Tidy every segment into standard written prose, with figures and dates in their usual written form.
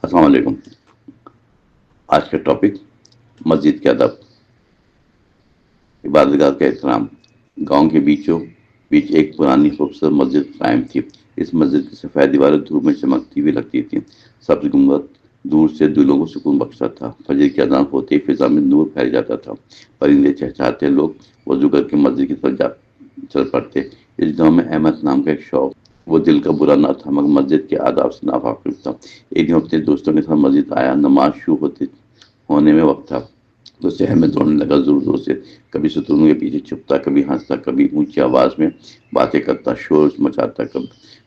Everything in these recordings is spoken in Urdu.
السلام علیکم۔ آج کا ٹاپک مسجد کے ادب، عبادت گاہ کا احترام۔ گاؤں کے بیچوں بیچ ایک پرانی خوبصورت مسجد قائم تھی۔ اس مسجد کی سفید دیواریں دھوپ میں چمکتی ہوئی لگتی تھیں۔ سبز گنبد دور سے دلوں کو سکون بخشتا تھا۔ فجر کی اذان ہوتے ہی فضا میں نور پھیل جاتا تھا۔ پرندے چہچہاتے، لوگ وضو کر کے مسجد کی طرف چل پڑتے۔ اس گاؤں میں احمد نام کا ایک شوق، وہ دل کا برا نہ تھا مگر مسجد کے آداب سے ناواقف تھا۔ ایک دن اپنے دوستوں کے ساتھ مسجد آیا۔ نماز شروع ہونے میں وقت تھا تو شہر میں دوڑنے لگا زور زور سے، کبھی ستونوں کے پیچھے چھپتا، کبھی ہنستا، کبھی اونچی آواز میں باتیں کرتا، شور مچاتا۔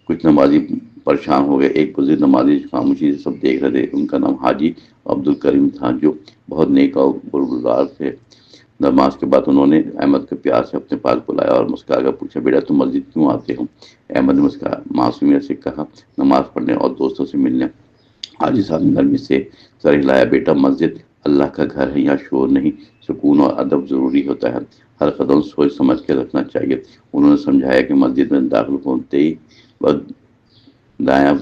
کچھ نمازی پریشان ہو گئے۔ ایک بزرگ نمازی خاموشی سے سب دیکھ رہے تھے۔ ان کا نام حاجی عبدالکریم تھا، جو بہت نیک اور بروردگار تھے۔ نماز کے بعد انہوں نے احمد کو پیار سے اپنے پاس بلایا اور مسکرا کر پوچھا، بیٹا تم مسجد کیوں آتے ہو؟ احمد نے معصومیت سے کہا، نماز پڑھنے اور دوستوں سے ملنے۔ حاجی صاحب نے نرمی سے سر ہلایا، بیٹا مسجد اللہ کا گھر ہے، یہاں شور نہیں، سکون اور ادب ضروری ہوتا ہے، ہر قدم سوچ سمجھ کے رکھنا چاہیے۔ انہوں نے سمجھایا کہ مسجد میں داخل ہوتے ہی وقت دایاں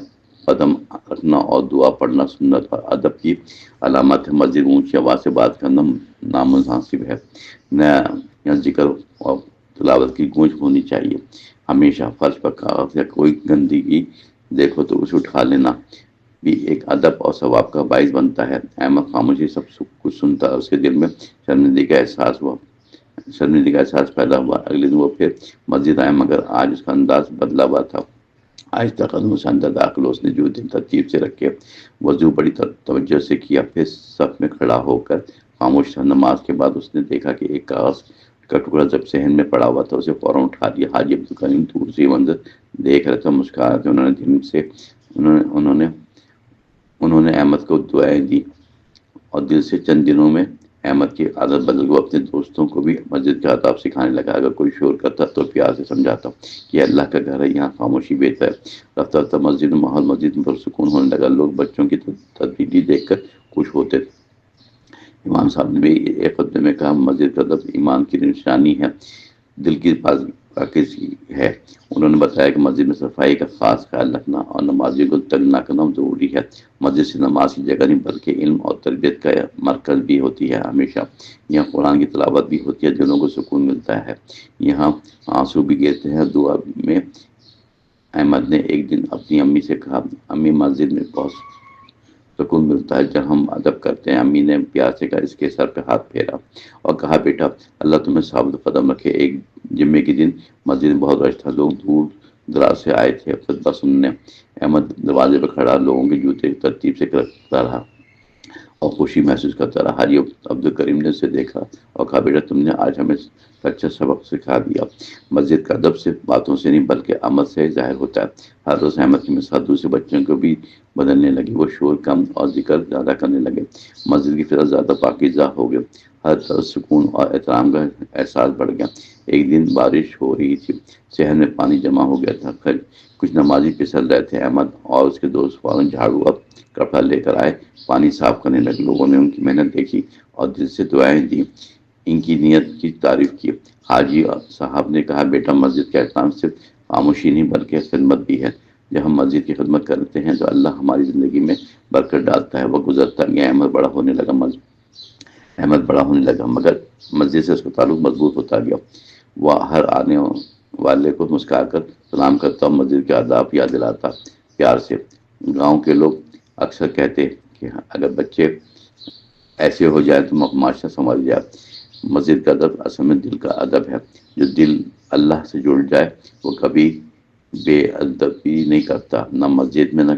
قدم رکھنا اور دعا پڑھنا سنت اور ادب کی علامت ہے۔ مسجد میں اونچی آواز سے بات کرنا نامناسب ہے، نہ ذکر اور تلاوت کی گونج ہونی چاہیے۔ ہمیشہ فرش پر کاغذ یا کوئی گندگی دیکھو تو اسے اٹھا لینا بھی ایک ادب اور ثواب کا باعث بنتا ہے۔ احمد خاموشی سب کچھ سنتا، اس کے دل میں شرمندگی کا احساس پیدا ہوا۔ اگلے دن وہ پھر مسجد آیا مگر آج اس کا انداز بدلا ہوا تھا۔ آہستہ قدموں سے اندر داخل ہو، اس نے جوتے ترتیب سے رکھے، وضو بڑی توجہ سے کیا، پھر صف میں کھڑا ہو کر خاموش تھا۔ نماز کے بعد اس نے دیکھا کہ ایک کاغذ کا ٹکڑا جب صحن میں پڑا ہوا تھا، اسے فوراً اٹھا دیا۔ حاجی عبدالکریم دور سے منظر دیکھ رہے تھے، مسکرا رہے تھے۔ انہوں نے احمد کو دعائیں دی اور دل سے چند دنوں میں احمد کی عادت بدل گئی۔ اپنے دوستوں کو بھی مسجد کے آداب سکھانے لگا۔ اگر کوئی شور کرتا تو پیار سے سمجھاتا کہ اللہ کا گھر ہے، یہاں خاموشی بہتر ہے۔ رفتہ رفتہ مسجد میں پرسکون ہونے لگا۔ لوگ بچوں کی تبدیلی دیکھ کر خوش ہوتے تھے۔ امام صاحب نے بھی ایک خطبے میں کہا، مسجد کا ادب ایمان کی نشانی ہے، دل کی پاکیزگی ہے۔ انہوں نے بتایا کہ مسجد میں صفائی کا خاص خیال رکھنا اور نمازیوں کو تنگ نہ کرنا ضروری ہے۔ مسجد سے نماز کی جگہ نہیں بلکہ علم اور تربیت کا مرکز بھی ہوتی ہے۔ ہمیشہ یہاں قرآن کی تلاوت بھی ہوتی ہے، دلوں کو سکون ملتا ہے، یہاں آنسو بھی گرتے ہیں۔ دعا میں احمد نے ایک دن اپنی امی سے کہا، امی مسجد میں بہت سکون ملتا ہے جب ہم ادب کرتے ہیں۔ امی نے پیار سے کہا، اس کے سر پہ ہاتھ پھیرا اور کہا، بیٹا اللہ تمہیں ثابت قدم رکھے۔ ایک جمعے کے دن مسجد میں بہت رش تھا، لوگ دور دراز سے آئے تھے خطبہ سننے۔ احمد دروازے پہ کھڑا لوگوں کے جوتے ترتیب سے رکھتا رہا اور خوشی محسوس کرتا رہا۔ حاجی عبدالکریم نے اسے دیکھا اور کہا، بیٹا تم نے آج ہمیں اچھا سبق سکھا دیا۔ مسجد کا ادب صرف باتوں سے نہیں بلکہ عمل سے ظاہر ہوتا ہے۔ ہر روز احمد کی مثال دوسرے بچوں کو بھی بدلنے لگی۔ وہ شور کم اور ذکر زیادہ کرنے لگے، مسجد کی فضا زیادہ پاکیزہ ہو گئی، ہر طرف سکون اور احترام کا احساس بڑھ گیا۔ ایک دن بارش ہو رہی تھی، شہر میں پانی جمع ہو گیا تھا، کچھ نمازی پھسل رہے تھے۔ احمد اور اس کے دوست فوراً جھاڑو اور کپڑا لے کر آئے، پانی صاف کرنے لگے۔ لوگوں نے ان کی محنت دیکھی اور دل سے دعائیں دی، ان کی نیت کی تعریف کی۔ حاجی صاحب نے کہا، بیٹا مسجد کا احترام صرف خاموشی نہیں بلکہ خدمت بھی ہے۔ جب ہم مسجد کی خدمت کرتے ہیں تو اللہ ہماری زندگی میں برکت ڈالتا ہے۔ وہ گزرتا گیا، احمد بڑا ہونے لگا مگر مسجد سے اس کا تعلق مضبوط ہوتا گیا۔ وہ ہر آنے والے کو مسکرا کر سلام کرتا اور مسجد کے آداب یاد دلاتا پیار سے۔ گاؤں کے لوگ اکثر کہتے کہ اگر بچے ایسے ہو جائے تو معاشرہ سنور جائے۔ مسجد کا ادب اصل میں دل کا ادب ہے۔ جو دل اللہ سے جڑ جائے وہ کبھی بے ادبی نہیں کرتا، نہ مسجد میں نہ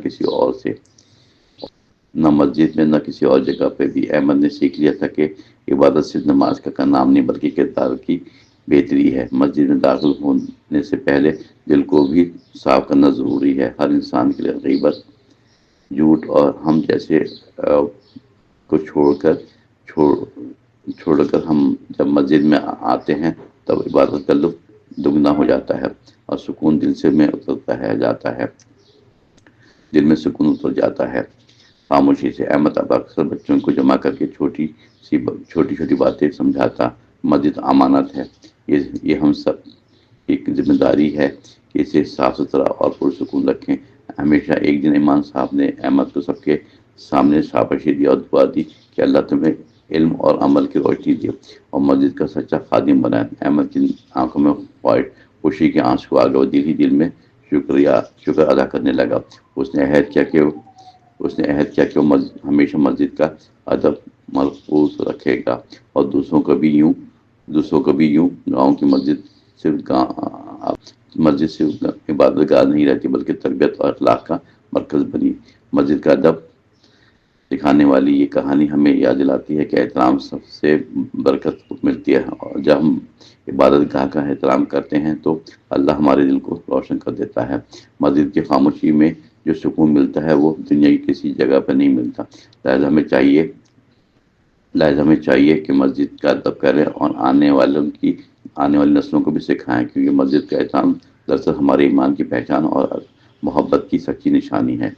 کسی اور جگہ پہ بھی۔ احمد نے سیکھ لیا تھا کہ عبادت صرف نماز کا نام نہیں بلکہ کردار کی بہتری ہے۔ مسجد میں داخل ہونے سے پہلے دل کو بھی صاف کرنا ضروری ہے۔ ہر انسان کے لیے غیبت، جھوٹ اور ہم جیسے کو چھوڑ کر ہم جب مسجد میں آتے ہیں تب عبادت کا لطف دگنا ہو جاتا ہے اور سکون دل میں سکون اتر جاتا ہے۔ خاموشی سے احمد اب اکثر بچوں کو جمع کر کے چھوٹی چھوٹی باتیں سمجھاتا۔ مسجد امانت ہے، یہ ہم سب کی ذمہ داری ہے کہ اسے صاف ستھرا اور پرسکون رکھیں۔ ہمیشہ ایک دن امام صاحب نے احمد کو سب کے سامنے شاباشی دی اور دعا دی کہ اللہ تمہیں علم اور عمل کی روشنی دے اور مسجد کا سچا خادم بنائے۔ احمد کی آنکھوں میں خوشی کے آنسو آ گئے اور دل میں شکر ادا کرنے لگا۔ اس نے عہد کیا کہ وہ ہمیشہ مسجد کا ادب ملحوظ رکھے گا اور دوسروں کو بھی یوں گاؤں کی مسجد صرف عبادت گاہ نہیں رہتی بلکہ تربیت اور اخلاق کا مرکز بنی۔ مسجد کا ادب سکھانے والی یہ کہانی ہمیں یاد دلاتی ہے کہ احترام سب سے برکت ملتی ہے، اور جب ہم عبادت گاہ کا احترام کرتے ہیں تو اللہ ہمارے دل کو روشن کر دیتا ہے۔ مسجد کی خاموشی میں جو سکون ملتا ہے وہ دنیا کی کسی جگہ پر نہیں ملتا۔ لہذا ہمیں چاہیے کہ مسجد کا ادب کریں اور آنے والی نسلوں کو بھی سکھائیں، کیونکہ مسجد کا احترام دراصل ہمارے ایمان کی پہچان اور محبت کی سچی نشانی ہے۔